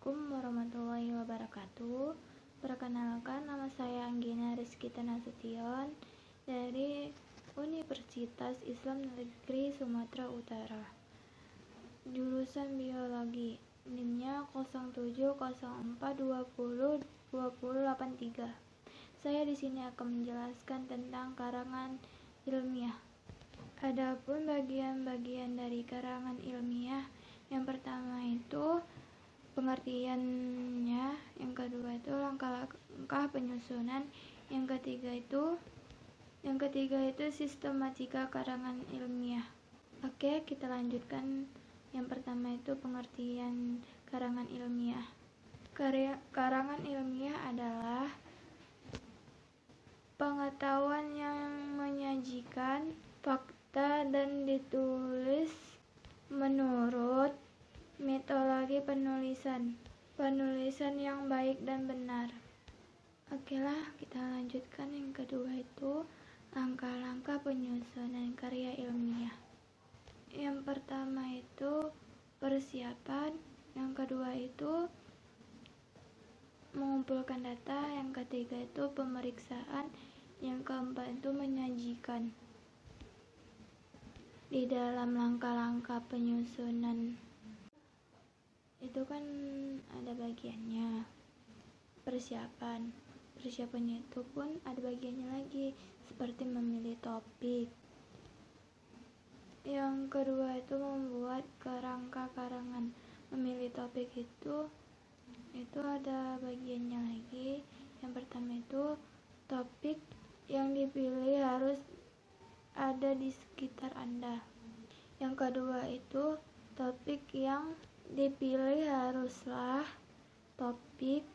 Assalamualaikum warahmatullahi wabarakatuh. Perkenalkan, nama saya Anggina Rizkita Nasution dari Universitas Islam Negeri Sumatera Utara, jurusan Biologi, NIM-nya 0704202083. Saya di sini akan menjelaskan tentang karangan ilmiah. Adapun bagian-bagian dari karangan ilmiah, yang pertama itu pengertiannya, yang kedua itu langkah-langkah penyusunan, yang ketiga itu sistematika karangan ilmiah. Oke, kita lanjutkan. Yang pertama itu pengertian karangan ilmiah. Karangan ilmiah adalah pengetahuan yang menyajikan fakta dan ditulis menurut metodologi penulisan yang baik dan benar. Oke lah, kita lanjutkan. Yang kedua itu langkah-langkah penyusunan karya ilmiah. Yang pertama itu persiapan, yang kedua itu mengumpulkan data, yang ketiga itu pemeriksaan, yang keempat itu menyajikan. Di dalam langkah-langkah penyusunan itu kan ada bagiannya persiapannya itu pun ada bagiannya lagi, seperti memilih topik. Yang kedua itu membuat kerangka karangan. Memilih topik itu ada bagiannya lagi. Yang pertama itu topik yang dipilih harus ada di sekitar Anda. Yang kedua itu topik yang dipilih haruslah topik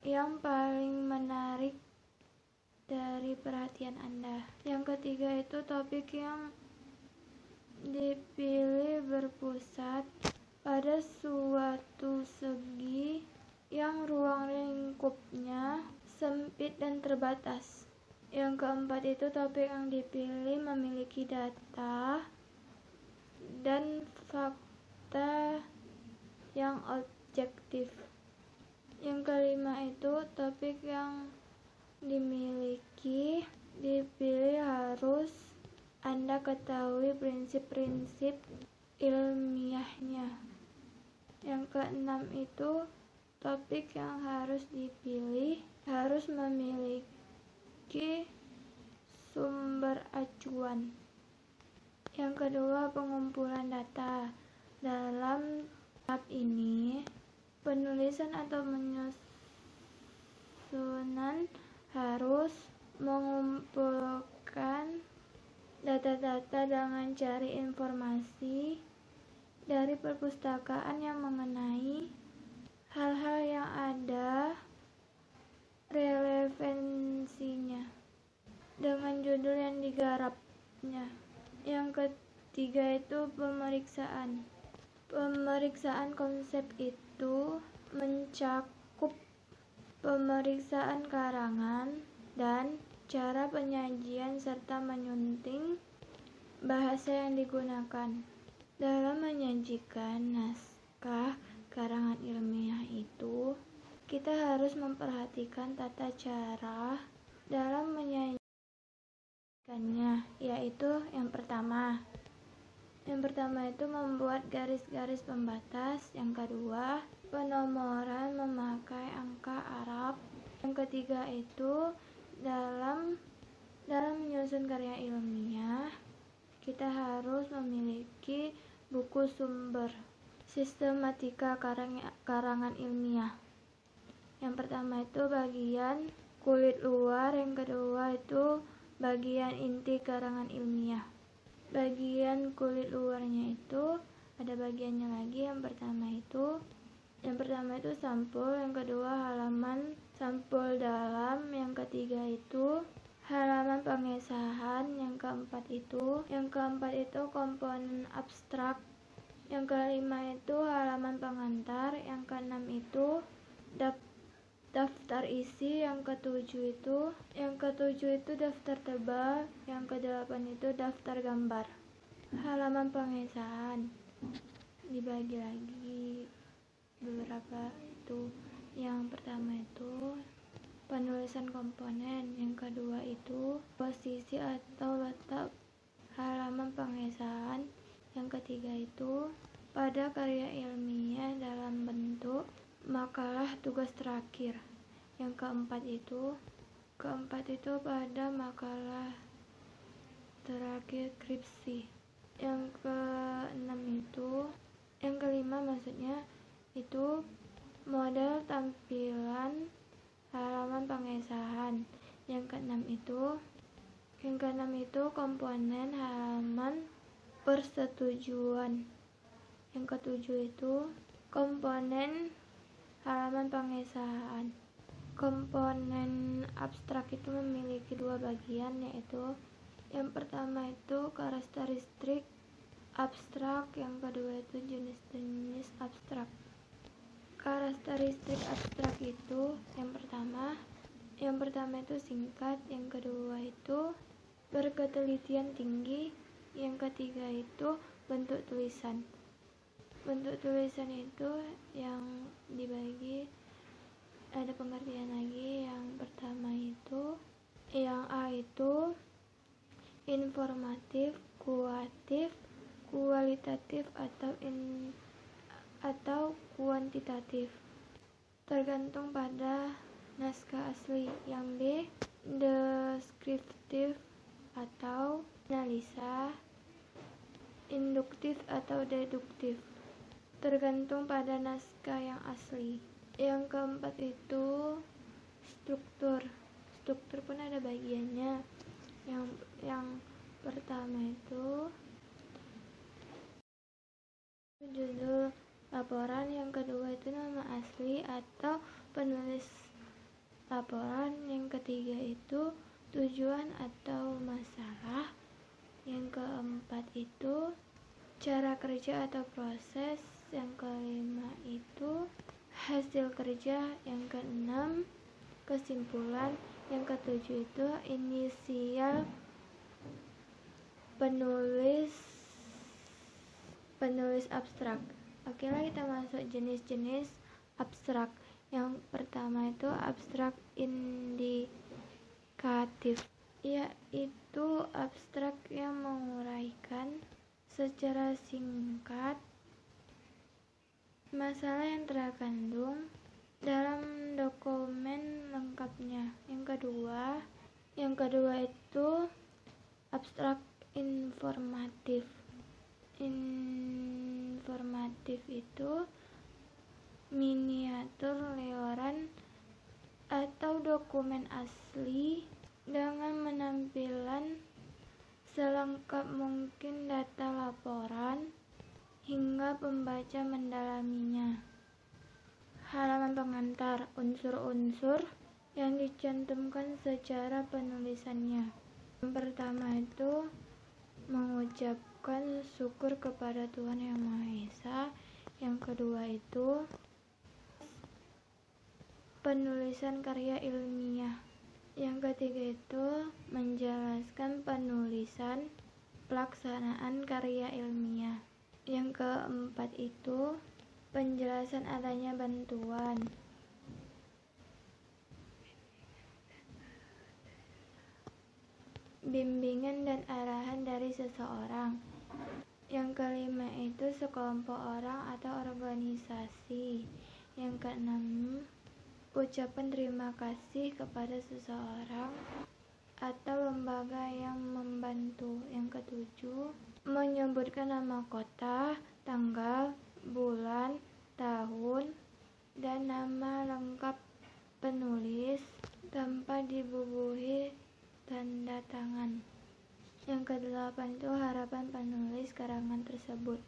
yang paling menarik dari perhatian Anda. Yang ketiga itu topik yang dipilih berpusat pada suatu segi yang ruang lingkupnya sempit dan terbatas. Yang keempat itu topik yang dipilih memiliki data dan fakta yang objektif. Yang kelima itu topik yang dipilih harus Anda ketahui prinsip-prinsip ilmiahnya. Yang keenam itu topik yang harus dipilih harus memiliki sumber acuan. Yang kedua, pengumpulan data. Dalam tahap ini, penulisan atau penyusunan harus mengumpulkan data-data dengan cari informasi dari perpustakaan yang mengenai hal-hal yang ada relevansinya dengan judul yang digarapnya. Yang ketiga itu pemeriksaan konsep itu mencakup pemeriksaan karangan dan cara penyajian serta menyunting bahasa yang digunakan. Dalam menyajikan naskah karangan ilmiah itu, kita harus memperhatikan tata cara dalam menyajikannya, yaitu yang pertama itu membuat garis-garis pembatas. Yang kedua, penomoran memakai angka Arab. Yang ketiga itu dalam menyusun karya ilmiah, kita harus memiliki buku sumber. Sistematika karangan ilmiah. Yang pertama itu bagian kulit luar, yang kedua itu bagian inti karangan ilmiah. Bagian kulit luarnya itu ada bagiannya lagi. Yang pertama itu sampul, yang kedua halaman sampul dalam, yang ketiga itu halaman pengesahan, yang keempat itu komponen abstrak, yang kelima itu halaman pengantar, yang keenam itu daftar isi, yang ketujuh itu daftar tebal, yang kedelapan itu daftar gambar. Halaman pengesahan dibagi lagi beberapa itu. Yang pertama itu penulisan komponen, yang kedua itu posisi atau letak halaman pengesahan, yang ketiga itu pada karya ilmiah dalam bentuk makalah tugas terakhir, yang keempat itu pada makalah terakhir skripsi, yang kelima maksudnya itu model tampilan halaman pengesahan, yang keenam itu komponen halaman persetujuan, yang ketujuh itu komponen halaman pengesahan. Komponen abstrak itu memiliki dua bagian, yaitu yang pertama itu karakteristik abstrak, yang kedua itu jenis-jenis abstrak. Karakteristik abstrak itu yang pertama itu singkat, yang kedua itu berketelitian tinggi, yang ketiga itu bentuk tulisan. Bentuk tulisan itu yang dibagi ada pengertian lagi. Yang pertama itu yang A itu informatif, kualitatif atau kuantitatif, tergantung pada naskah asli. Yang B deskriptif atau analisa, induktif atau deduktif, tergantung pada naskah yang asli. Yang keempat itu struktur pun ada bagiannya. Yang pertama itu judul laporan, yang kedua itu nama asli atau penulis laporan, yang ketiga itu tujuan atau masalah, yang keempat itu cara kerja atau proses, yang kelima itu hasil kerja, yang keenam kesimpulan, yang ketujuh itu inisial penulis abstrak. Oke lah, kita masuk jenis-jenis abstrak. Yang pertama itu abstrak indikatif, yaitu abstrak yang menguraikan secara singkat masalah yang terkandung dalam dokumen lengkapnya. Yang kedua itu abstrak informatif. Informatif itu miniatur lioran atau dokumen asli dengan menampilan selengkap mungkin data laporan hingga pembaca mendalaminya. Halaman pengantar, unsur-unsur yang dicantumkan secara penulisannya. Yang pertama itu mengucapkan syukur kepada Tuhan Yang Maha Esa. Yang kedua itu penulisan karya ilmiah. Yang ketiga itu menjelaskan penulisan pelaksanaan karya ilmiah. Yang keempat itu penjelasan adanya bantuan. Bimbingan dan arahan dari seseorang. Yang kelima itu sekelompok orang atau organisasi. Yang keenam, ucapan terima kasih kepada seseorang atau lembaga yang membantu. Yang ketujuh, menyebutkan nama kota, tanggal, bulan, tahun, dan nama lengkap penulis tanpa dibubuhi tanda tangan. Yang kedelapan itu harapan penulis karangan tersebut.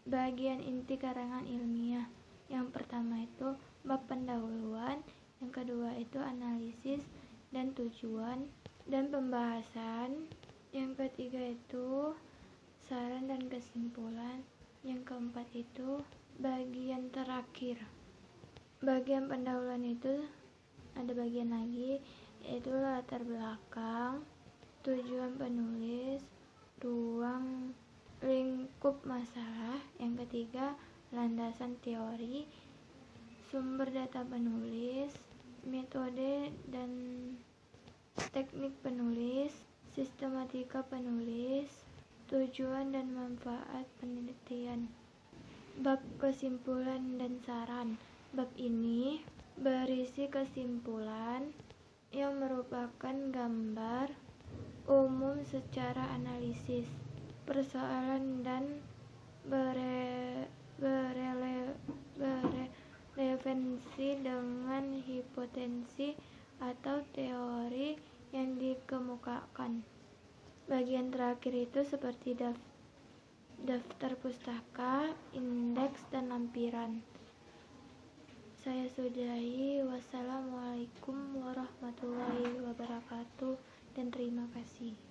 Bagian inti karangan ilmiah. Yang pertama itu bab pendahuluan, yang kedua itu analisis dan tujuan dan pembahasan, yang ketiga itu saran dan kesimpulan, yang keempat itu bagian terakhir. Bagian pendahuluan itu ada bagian lagi, yaitu latar belakang, tujuan penulis, ruang lingkup masalah, yang ketiga landasan teori, sumber data penulis, metode dan teknik penulis, sistematika penulis, tujuan dan manfaat penelitian. Bab kesimpulan dan saran. Bab ini berisi kesimpulan yang merupakan gambar umum secara analisis persoalan dan berelevansi dengan hipotesis atau teori yang dikemukakan. Bagian terakhir itu seperti daftar pustaka, indeks, dan lampiran. Saya sudahi. Wassalamualaikum warahmatullahi wabarakatuh dan terima kasih.